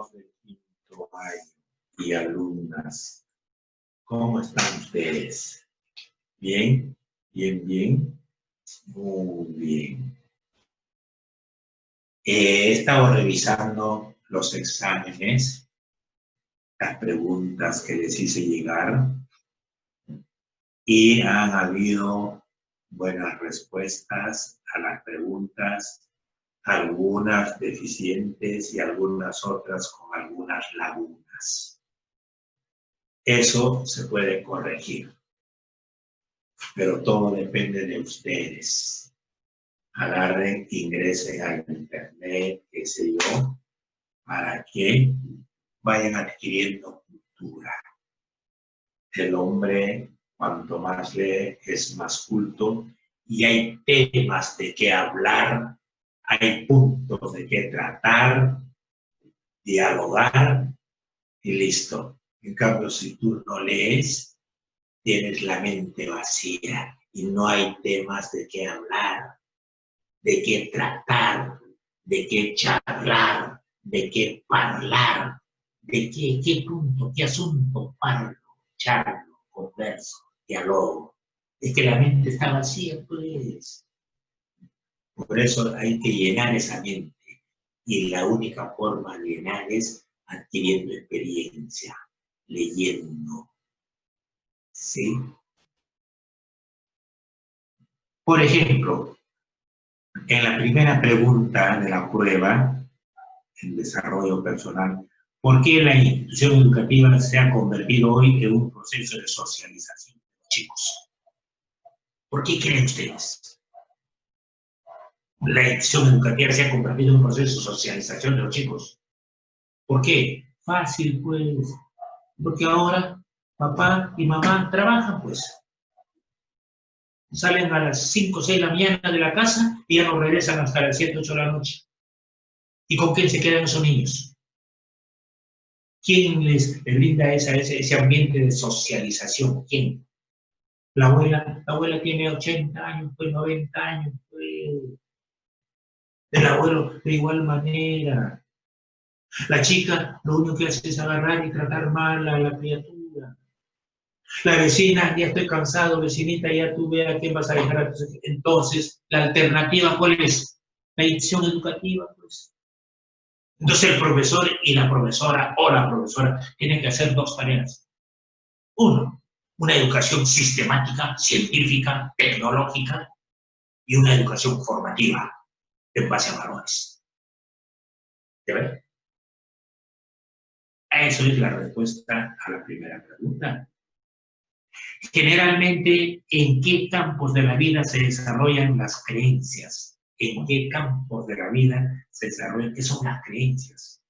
alumnos del quinto año y alumnas, ¿cómo están ustedes? ¿Bien? ¿Bien, bien? Muy bien. He estado revisando los exámenes, las preguntas que les hice llegar, y han habido buenas respuestas a las preguntas, algunas deficientes y algunas otras con algunas lagunas. Eso se puede corregir, pero todo depende de ustedes. Agarren, ingresen al internet, qué sé yo, para que vayan adquiriendo cultura. El hombre, cuanto más lee, es más culto, y hay temas de qué hablar, hay puntos de qué tratar, dialogar, y listo. En cambio, si tú no lees, tienes la mente vacía y no hay temas de qué hablar, de qué tratar, de qué charlar, de qué hablar, de qué punto, qué asunto parlo, charlo, converso, dialogo. Es que la mente está vacía, pues. Por eso hay que llenar esa mente. Y la única forma de llenar es adquiriendo experiencia, leyendo. ¿Sí? Por ejemplo, en la primera pregunta de la prueba, el desarrollo personal, ¿por qué la institución educativa se ha convertido hoy en un proceso de socialización de los chicos? ¿Por qué creen ustedes? La institución educativa se ha convertido en un proceso de socialización de los chicos. ¿Por qué? Fácil, pues. Porque ahora papá y mamá trabajan, pues. Salen a las 5 o 6 de la mañana de la casa y ya no regresan hasta las 7 o 8 de la noche. ¿Y con quién se quedan esos niños? ¿Quién les brinda ese ambiente de socialización? ¿Quién? La abuela tiene 80 años, pues 90 años, pues. El abuelo de igual manera. La chica lo único que hace es agarrar y tratar mal a la criatura. La vecina, ya estoy cansado, vecinita, ya tú ve a quién vas a dejar. Entonces, la alternativa, ¿cuál es? La institución educativa, pues. Entonces, el profesor y la profesora o la profesora tienen que hacer dos tareas. Uno, una educación sistemática, científica, tecnológica, y una educación formativa en base a valores. ¿Ya ven? Eso es la respuesta a la primera pregunta. Generalmente, ¿en qué campos de la vida se desarrollan las creencias? ¿En qué campos de la vida se desarrollan? ¿Qué son las creencias?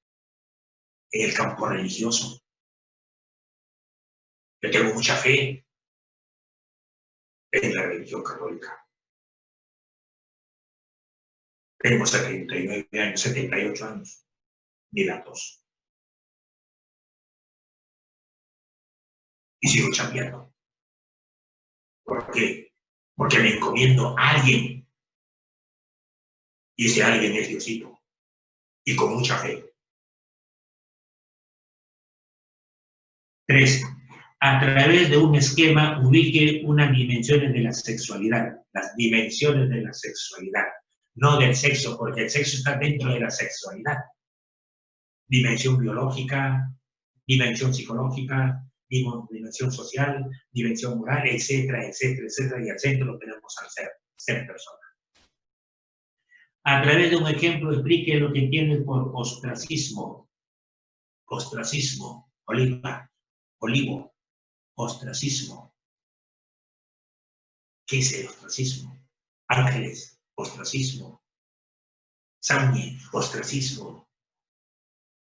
En el campo religioso. Yo tengo mucha fe en la religión católica. Tengo 79 años, 78 años, ni la tos. Y sigo chambeando. ¿Por qué? Porque me encomiendo a alguien. Y ese alguien es Diosito. Y con mucha fe. 3. A través de un esquema ubique unas dimensiones de la sexualidad. Las dimensiones de la sexualidad. No del sexo, porque el sexo está dentro de la sexualidad. Dimensión biológica, dimensión psicológica, dimensión social, dimensión moral, etcétera, etcétera, etcétera. Y al centro lo tenemos al ser persona. A través de un ejemplo, explique lo que entiende por ostracismo. Ostracismo, olivo, ostracismo. ¿Qué es el ostracismo? Ángeles, ostracismo. Sammy, ostracismo.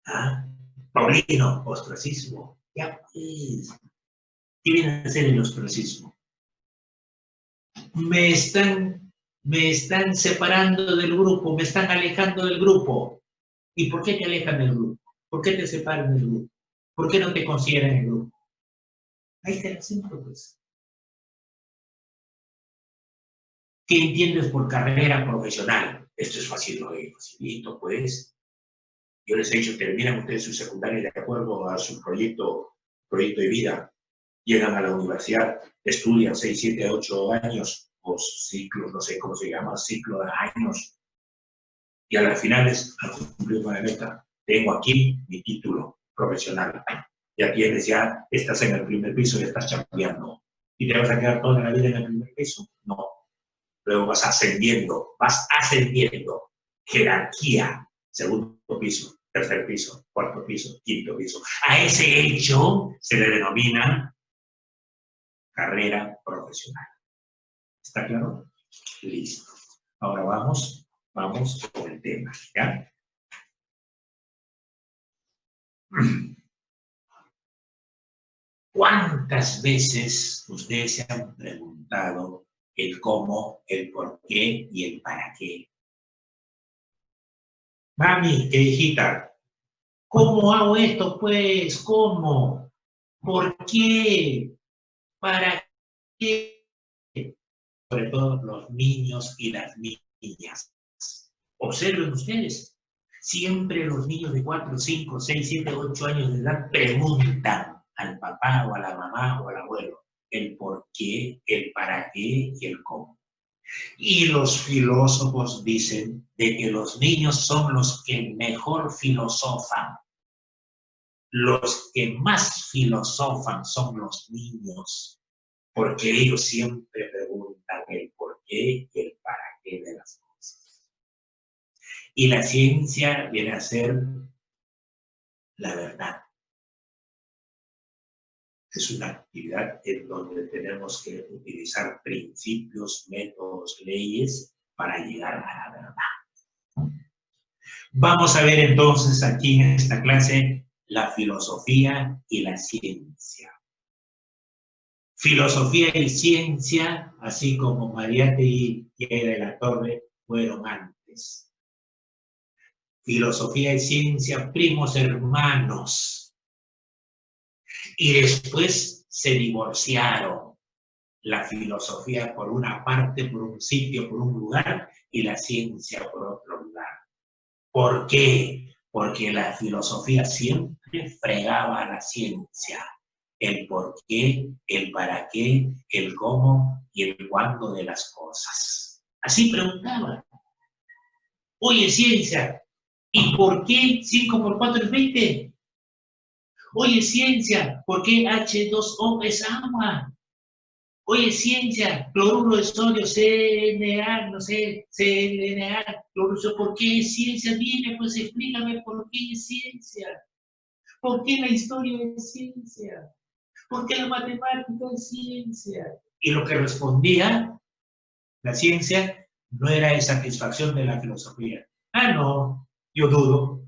¿Ah? Paulino, ostracismo. Ya pues. ¿Qué viene a ser el ostracismo? Me están separando del grupo, me están alejando del grupo. ¿Y por qué te alejan del grupo? ¿Por qué te separan del grupo? ¿Por qué no te consideran el grupo? Ahí está el asunto, pues. ¿Qué entiendes por carrera profesional? Esto es fácil, ¿no? Facilito, pues. Yo les he dicho, terminan ustedes su secundaria de acuerdo a su proyecto de vida, llegan a la universidad, estudian 6, 7, 8 años, o ciclos, no sé cómo se llama, ciclo de años, y a las finales han cumplido con la meta. Tengo aquí mi título profesional. Ya tienes, ya estás en el primer piso y estás chambeando. ¿Y te vas a quedar toda la vida en el primer piso? No. Luego vas ascendiendo. Jerarquía. Segundo piso, tercer piso, cuarto piso, quinto piso. A ese hecho se le denomina carrera profesional. ¿Está claro? Listo. Ahora vamos con el tema, ¿ya? ¿Cuántas veces ustedes se han preguntado el cómo, el por qué y el para qué? Mami, hijita, ¿cómo hago esto, pues? ¿Cómo? ¿Por qué? ¿Para qué? Sobre todo los niños y las niñas. Observen ustedes, siempre los niños de 4, 5, 6, 7, 8 años de edad preguntan al papá o a la mamá o al abuelo el por qué, el para qué y el cómo. Y los filósofos dicen de que los niños son los que mejor filosofan. Los que más filosofan son los niños, porque ellos siempre preguntan el por qué y el para qué de las cosas. Y la ciencia viene a ser la verdad. Es una actividad en donde tenemos que utilizar principios, métodos, leyes para llegar a la verdad. Vamos a ver entonces aquí en esta clase la filosofía y la ciencia. Filosofía y ciencia, así como Mariátegui y de la Torre, fueron antes. Filosofía y ciencia, primos hermanos. Y después se divorciaron. La filosofía por una parte, por un sitio, por un lugar, y la ciencia por otro lugar. ¿Por qué? Porque la filosofía siempre fregaba a la ciencia. El por qué, el para qué, el cómo y el cuándo de las cosas. Así preguntaban. Oye, ciencia, ¿y por qué 5 por 4 es 20? Oye, ciencia, ¿por qué H2O es agua? Oye, ciencia, cloruro de sodio, CNA, no sé, CNA, cloruro, ¿por qué es ciencia? Dime, pues explícame por qué es ciencia. ¿Por qué la historia es ciencia? ¿Por qué la matemática es ciencia? Y lo que respondía la ciencia no era de satisfacción de la filosofía. Ah, no, yo dudo.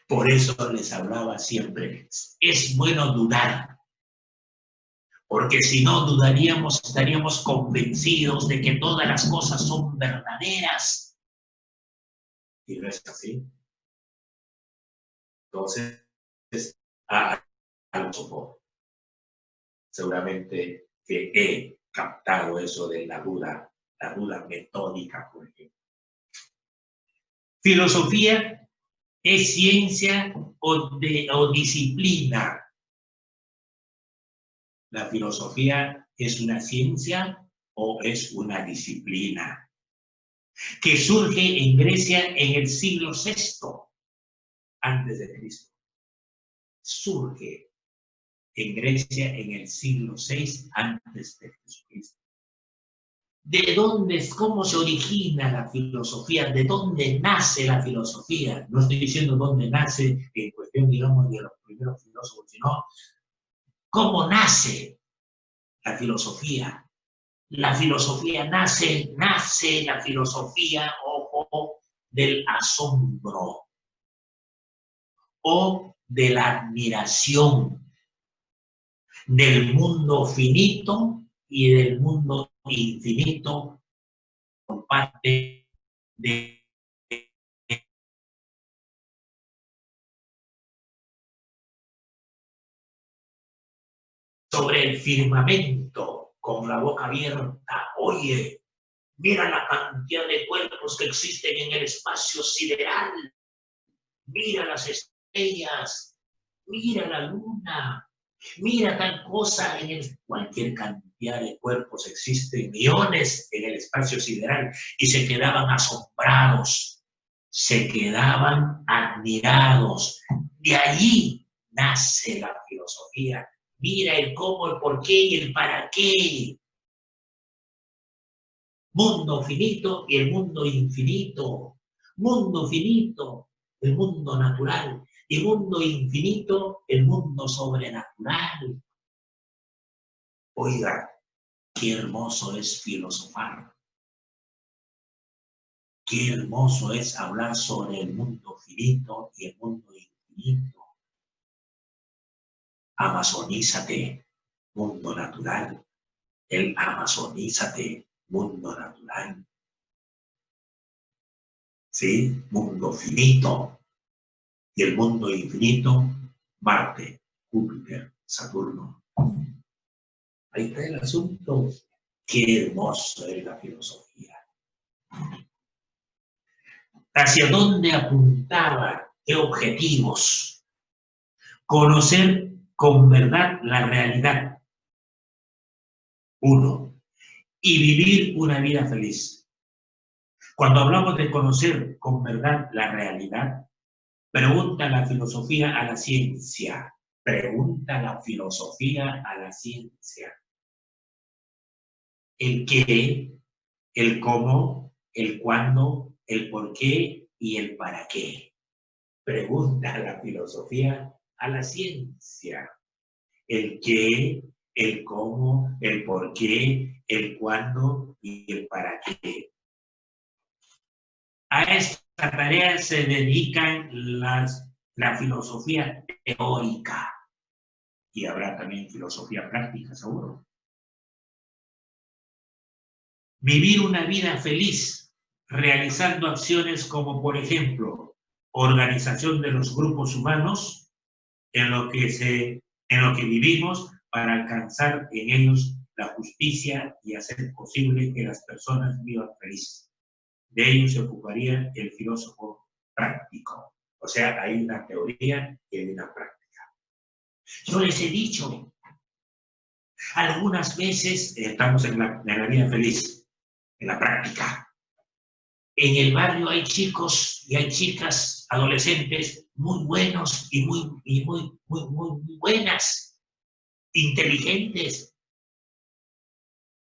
Por eso les hablaba siempre, es bueno dudar, porque si no dudaríamos, estaríamos convencidos de que todas las cosas son verdaderas. Y no es así. Entonces, seguramente que he captado eso de la duda metódica, por ejemplo. Filosofía es ciencia o disciplina. ¿La filosofía es una ciencia o es una disciplina? Que surge en Grecia en el siglo VI antes de Cristo. Surge en Grecia en el siglo VI antes de Jesucristo. ¿De dónde, cómo se origina la filosofía? ¿De dónde nace la filosofía? No estoy diciendo dónde nace en cuestión, digamos, de los primeros filósofos, sino cómo nace la filosofía. La filosofía nace la filosofía, ojo, del asombro o de la admiración del mundo finito y del mundo infinito por parte de sobre el firmamento con la boca abierta. Oye, Mira la cantidad de cuerpos que existen en el espacio sideral. Mira las estrellas. Mira la luna. Mira tal cosa cualquier cantidad de cuerpos existen, millones en el espacio sideral, y se quedaban asombrados, se quedaban admirados. De allí nace la filosofía. Mira el cómo, el por qué y el para qué. Mundo finito y el mundo infinito. Mundo finito, el mundo natural. Y mundo infinito, el mundo sobrenatural. Oiga, qué hermoso es filosofar. Qué hermoso es hablar sobre el mundo finito y el mundo infinito. Amazonízate, mundo natural. El amazonízate, mundo natural. ¿Sí? Mundo finito. Y el mundo infinito, Marte, Júpiter, Saturno. Ahí está el asunto. Qué hermoso es la filosofía. ¿Hacia dónde apuntaba? ¿Qué objetivos? Conocer con verdad la realidad. 1. Y vivir una vida feliz. Cuando hablamos de conocer con verdad la realidad, pregunta la filosofía a la ciencia. Pregunta la filosofía a la ciencia. El qué, el cómo, el cuándo, el por qué y el para qué. Pregunta la filosofía a la ciencia. El qué, el cómo, el por qué, el cuándo y el para qué. A esta tarea se dedican la filosofía teórica, y habrá también filosofía práctica, seguro. Vivir una vida feliz, realizando acciones como, por ejemplo, organización de los grupos humanos en lo que vivimos para alcanzar en ellos la justicia y hacer posible que las personas vivan felices. De ello se ocuparía el filósofo práctico. O sea, hay una teoría y hay una práctica. Yo les he dicho, algunas veces estamos en la vida feliz, en la práctica. En el barrio hay chicos y hay chicas, adolescentes, muy buenos y muy buenas, inteligentes.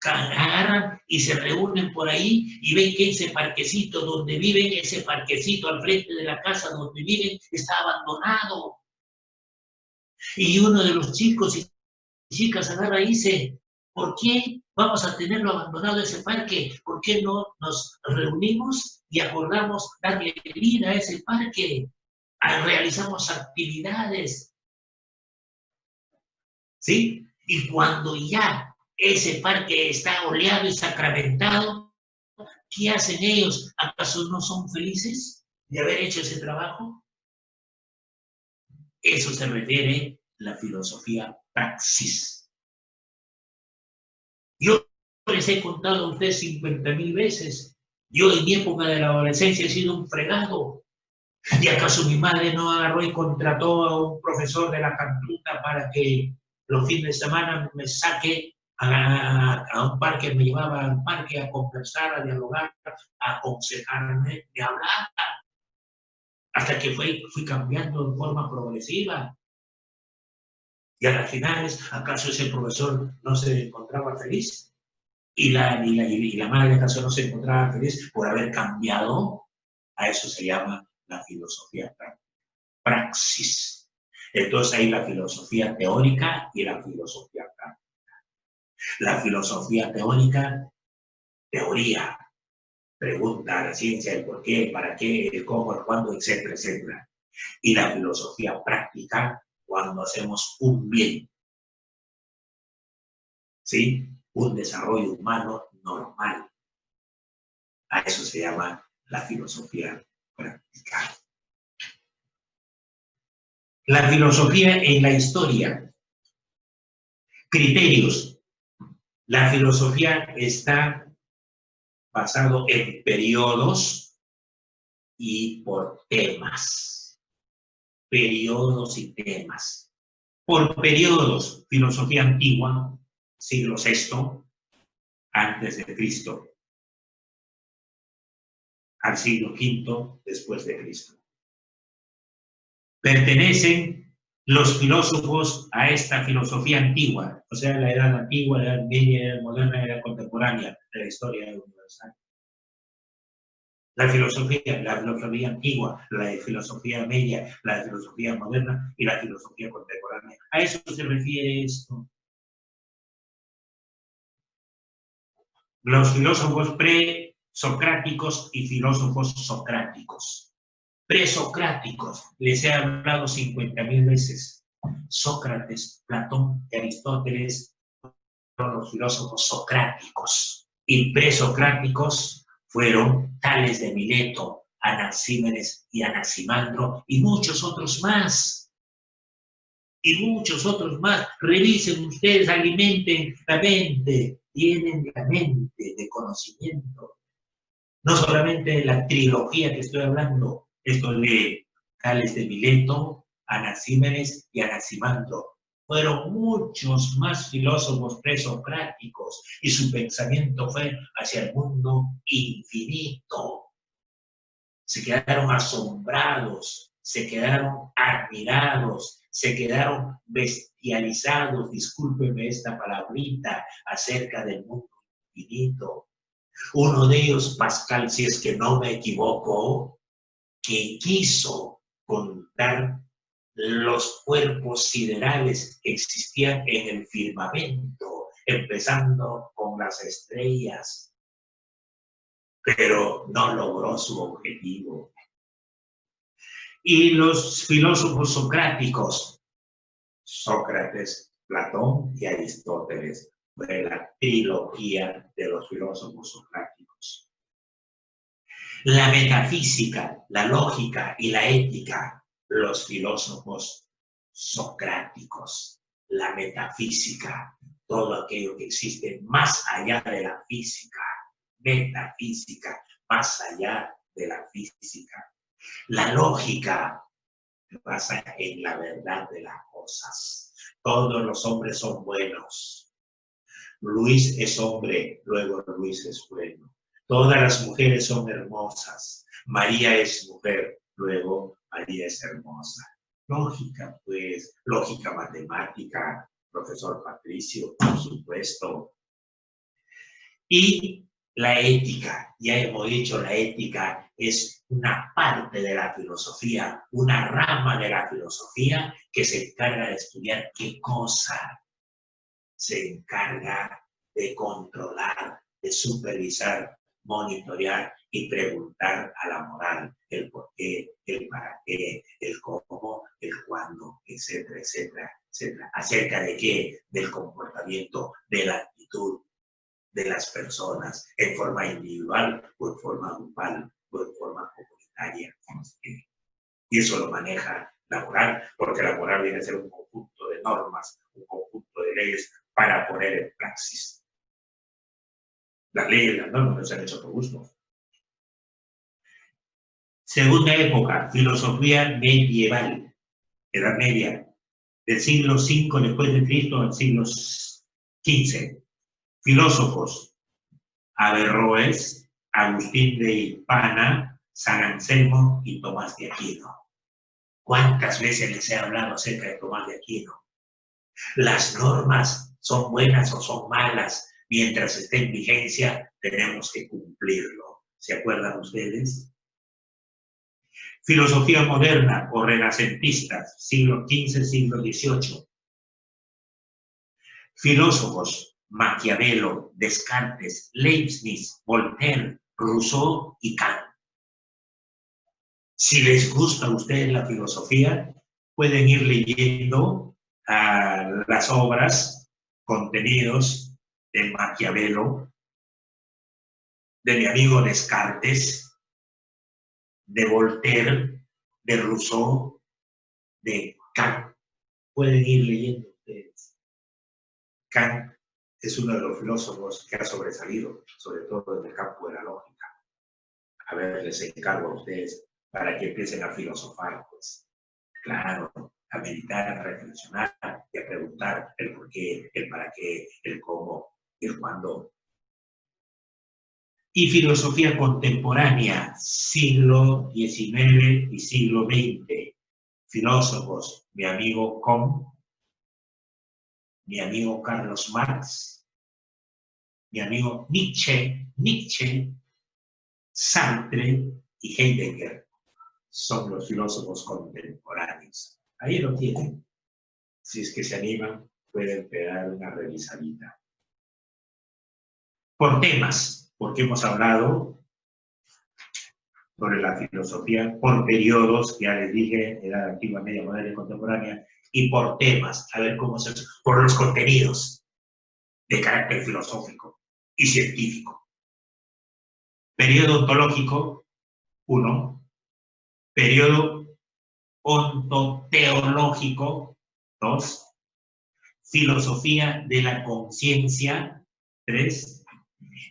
Agarran y se reúnen por ahí y ven que ese parquecito donde viven, ese parquecito al frente de la casa donde viven, está abandonado. Y uno de los chicos y chicas agarra y dice, ¿por qué vamos a tenerlo abandonado ese parque? ¿Por qué no nos reunimos y acordamos darle vida a ese parque? Realizamos actividades, ¿sí? Y cuando ya ese parque está oleado y sacramentado, ¿qué hacen ellos? ¿Acaso no son felices de haber hecho ese trabajo? Eso se refiere a la filosofía praxis. Yo les he contado a ustedes 50,000 veces. Yo en mi época de la adolescencia he sido un fregado. ¿Y acaso mi madre no agarró y contrató a un profesor de la cantuta para que los fines de semana me saque a un parque, me llevaba al parque a conversar, a dialogar, a aconsejarme, de hablar, hasta que fui cambiando de forma progresiva? Y a las finales, ¿acaso ese profesor no se encontraba feliz? Y la madre, ¿acaso no se encontraba feliz por haber cambiado? A eso se llama la filosofía praxis. Entonces hay la filosofía teórica y la filosofía práctica. La filosofía teórica, teoría, pregunta a la ciencia el por qué, el para qué, el cómo, el cuándo, etcétera, etcétera. Y la filosofía práctica, cuando hacemos un bien, ¿sí? Un desarrollo humano normal. A eso se llama la filosofía práctica. La filosofía en la historia. Criterios. La filosofía está basado en periodos y por temas. Periodos y temas. Por periodos, filosofía antigua, siglo VI, antes de Cristo, al siglo V después de Cristo. Pertenecen los filósofos a esta filosofía antigua, o sea, la edad antigua, la edad media, la edad moderna, la edad contemporánea de la historia universal. La filosofía antigua, la filosofía media, la filosofía moderna y la filosofía contemporánea. A eso se refiere esto. Los filósofos presocráticos y filósofos socráticos. Presocráticos, les he hablado 50.000 veces. Sócrates, Platón y Aristóteles fueron los filósofos socráticos. Y presocráticos fueron Tales de Mileto, Anaxímenes y Anaximandro y muchos otros más. Y muchos otros más. Revisen ustedes, alimenten la mente, tienen la mente de conocimiento. No solamente la trilogía que estoy hablando, esto de Tales de Mileto, Anaxímenes y Anaximandro. Fueron muchos más filósofos presocráticos y su pensamiento fue hacia el mundo infinito. Se quedaron asombrados, se quedaron admirados, se quedaron bestializados, discúlpenme esta palabrita, acerca del mundo infinito. Uno de ellos, Pascal, si es que no me equivoco, que quiso contar los cuerpos siderales que existían en el firmamento, empezando con las estrellas, pero no logró su objetivo. Y los filósofos socráticos, Sócrates, Platón y Aristóteles, fue la trilogía de los filósofos socráticos. La metafísica, la lógica y la ética, los filósofos socráticos. La metafísica, todo aquello que existe más allá de la física. Metafísica, más allá de la física. La lógica se basa en la verdad de las cosas. Todos los hombres son buenos. Luis es hombre, luego Luis es bueno. Todas las mujeres son hermosas. María es mujer, luego María es hermosa. Lógica, pues, lógica matemática, profesor Patricio, por supuesto. Y la ética, ya hemos dicho, la ética es una parte de la filosofía, una rama de la filosofía que se encarga de estudiar qué cosa. Se encarga de controlar, de supervisar, monitorear y preguntar a la moral el por qué, el para qué, el cómo, el cuándo, etcétera, etcétera, etcétera. ¿Acerca de qué? Del comportamiento, de la actitud de las personas en forma individual o en forma grupal o en forma comunitaria. Y eso lo maneja la moral, porque la moral viene a ser un conjunto de normas, un conjunto de leyes para poner en praxis. Las leyes y las normas no se han hecho por gusto. Segunda época, filosofía medieval, Edad Media, del siglo V después de Cristo al siglo XV. Filósofos, Averroes, Agustín de Hipona, San Anselmo y Tomás de Aquino. ¿Cuántas veces les he hablado acerca de Tomás de Aquino? Las normas son buenas o son malas. Mientras esté en vigencia, tenemos que cumplirlo. ¿Se acuerdan ustedes? Filosofía moderna o renacentistas, siglo XV, siglo XVIII. Filósofos, Maquiavelo, Descartes, Leibniz, Voltaire, Rousseau y Kant. Si les gusta a ustedes la filosofía, pueden ir leyendo las obras, contenidos de Maquiavelo, de mi amigo Descartes, de Voltaire, de Rousseau, de Kant. Pueden ir leyendo ustedes. Kant es uno de los filósofos que ha sobresalido, sobre todo en el campo de la lógica. A ver, les encargo a ustedes para que empiecen a filosofar, pues. Claro, a meditar, a reflexionar y a preguntar el por qué, el para qué, el cómo y el cuándo. Y filosofía contemporánea, siglo XIX y siglo XX. Filósofos, mi amigo Comte, mi amigo Carlos Marx, mi amigo Nietzsche, Sartre y Heidegger son los filósofos contemporáneos. Ahí lo tienen. Si es que se animan, pueden pegar una revisadita. Por temas, porque hemos hablado sobre la filosofía por periodos, ya les dije, edad antigua, media, moderna y contemporánea, y por temas, a ver cómo se... por los contenidos de carácter filosófico y científico. Periodo ontológico, 1. Periodo ontoteológico, 2. Filosofía de la conciencia, 3.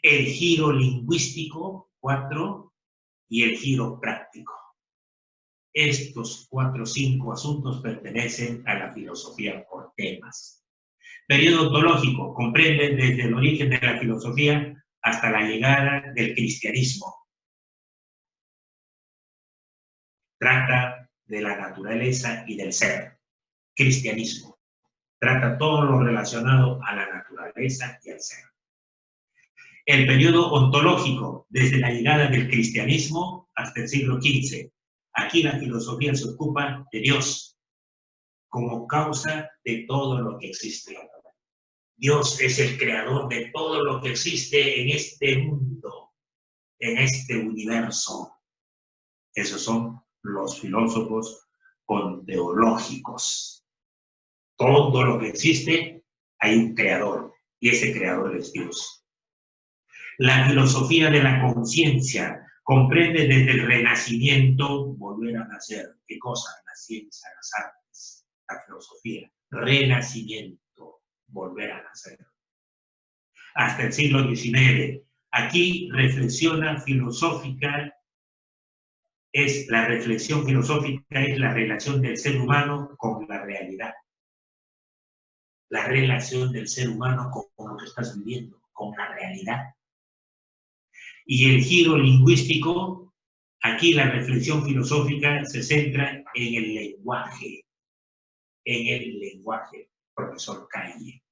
El giro lingüístico, 4. Y el giro práctico. Estos 4 o 5 asuntos pertenecen a la filosofía por temas. Periodo ontológico comprende desde el origen de la filosofía hasta la llegada del cristianismo. Trata de la naturaleza y del ser. Cristianismo. Trata todo lo relacionado a la naturaleza y al ser. El periodo ontológico, desde la llegada del cristianismo hasta el siglo XV. Aquí la filosofía se ocupa de Dios como causa de todo lo que existe. Dios es el creador de todo lo que existe en este mundo, en este universo. Esos son los filósofos onteológicos. Todo lo que existe, hay un creador, y ese creador es Dios. La filosofía de la conciencia comprende desde el Renacimiento volver a nacer. ¿Qué cosa? La ciencia, las artes, la filosofía. Renacimiento, volver a nacer. Hasta el siglo XIX. Aquí reflexiona filosófica, la reflexión filosófica es la relación del ser humano con la realidad. La relación del ser humano con lo que estás viviendo, con la realidad. Y el giro lingüístico, aquí la reflexión filosófica se centra en el lenguaje. En el lenguaje, profesor Calle.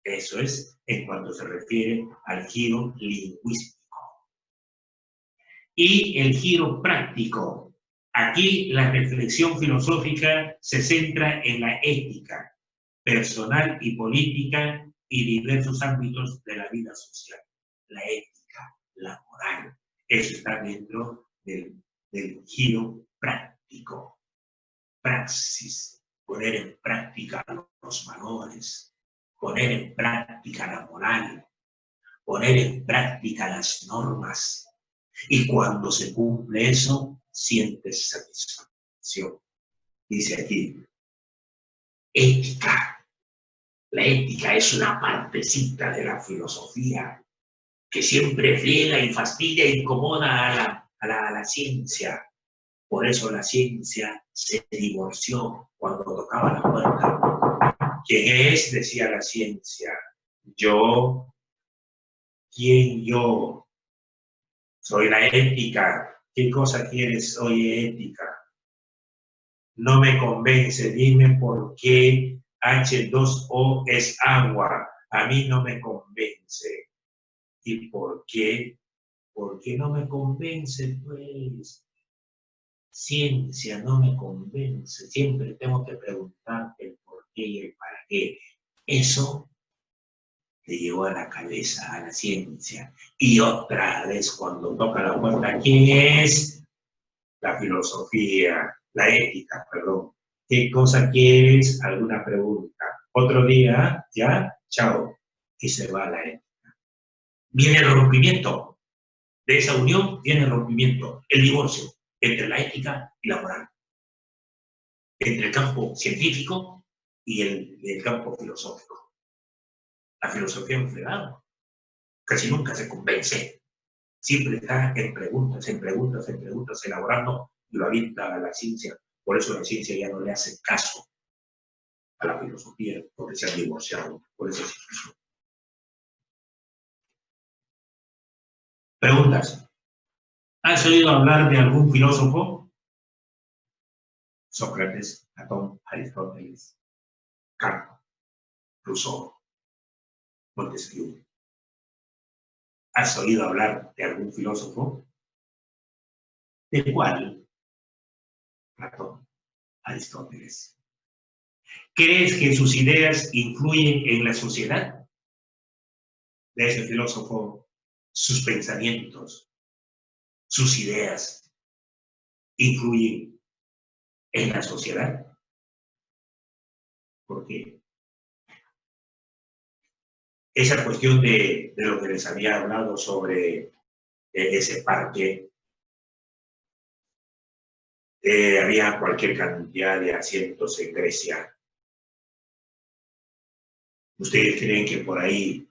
Eso es en cuanto se refiere al giro lingüístico. Y el giro práctico. Aquí la reflexión filosófica se centra en la ética personal y política y diversos ámbitos de la vida social. La ética, la moral, eso está dentro del giro práctico. Praxis, poner en práctica los valores, poner en práctica la moral, poner en práctica las normas. Y cuando se cumple eso, sientes satisfacción. Dice aquí, ética. La ética es una partecita de la filosofía que siempre friega y fastidia e incomoda a la ciencia. Por eso la ciencia se divorció cuando tocaba la puerta. ¿Quién es? Decía la ciencia. Yo. ¿Quién yo? Soy la ética. ¿Qué cosa quieres? Oye, ética. No me convence. Dime por qué H2O es agua. A mí no me convence. ¿Y por qué? ¿Por qué no me convence? Pues ciencia no me convence. Siempre tengo que preguntarte el por qué y el para qué. Eso le llegó a la cabeza a la ciencia. Y otra vez cuando toca la puerta, ¿quién es? La filosofía, la ética, perdón. ¿Qué cosa quieres? ¿Alguna pregunta? Otro día, ya, chao. Y se va la ética. Viene el rompimiento. De esa unión viene el rompimiento, el divorcio entre la ética y la moral. Entre el campo científico y el campo filosófico. La filosofía es un fregado. Casi nunca se convence. Siempre está en preguntas, elaborando y lo avienta a la ciencia. Por eso la ciencia ya no le hace caso a la filosofía, porque se han divorciado. Por eso es eso. Preguntas. ¿Has oído hablar de algún filósofo? Sócrates, Platón, Aristóteles, Kant, Rousseau, Montesquieu. ¿Has oído hablar de algún filósofo? ¿De cuál? Platón, Aristóteles. ¿Crees que sus ideas influyen en la sociedad? De ese filósofo, sus pensamientos, sus ideas, influyen en la sociedad. Porque esa cuestión de lo que les había hablado sobre ese parque, había cualquier cantidad de asientos en Grecia. ¿Ustedes creen que por ahí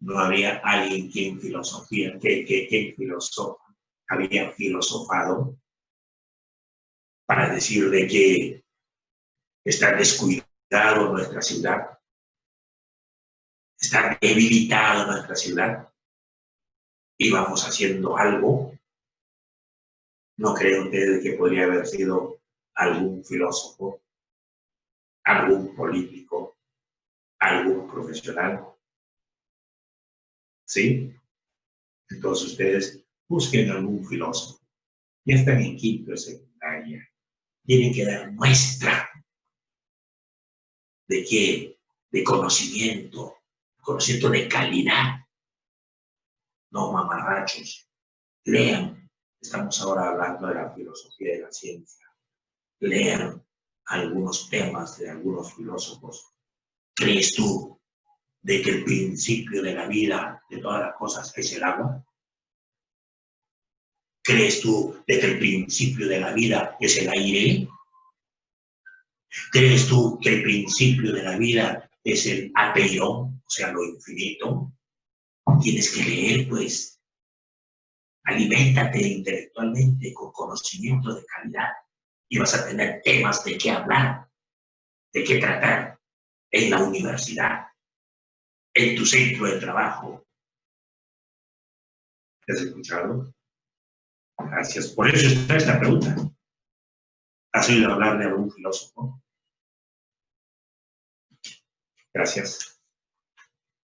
no había alguien quien había filosofado para decir de que está descuidado nuestra ciudad, está debilitada nuestra ciudad y vamos haciendo algo? ¿No creen ustedes que podría haber sido algún filósofo, algún político, algún profesional? ¿Sí? Entonces ustedes busquen algún filósofo. Ya están en quinto de secundaria. Tienen que dar muestra de qué, de conocimiento de calidad, no mamarrachos. Lean. Estamos ahora hablando de la filosofía de la ciencia. Lean algunos temas de algunos filósofos. ¿Crees tú de que el principio de la vida, de todas las cosas, es el agua? ¿Crees tú de que el principio de la vida es el aire? ¿Crees tú que el principio de la vida es el apeiron, o sea, lo infinito? Tienes que leer, pues. Aliméntate intelectualmente con conocimiento de calidad y vas a tener temas de qué hablar, de qué tratar en la universidad, en tu centro de trabajo. ¿Has escuchado? Gracias. Por eso está esta pregunta. ¿Has oído hablar de algún filósofo? Gracias.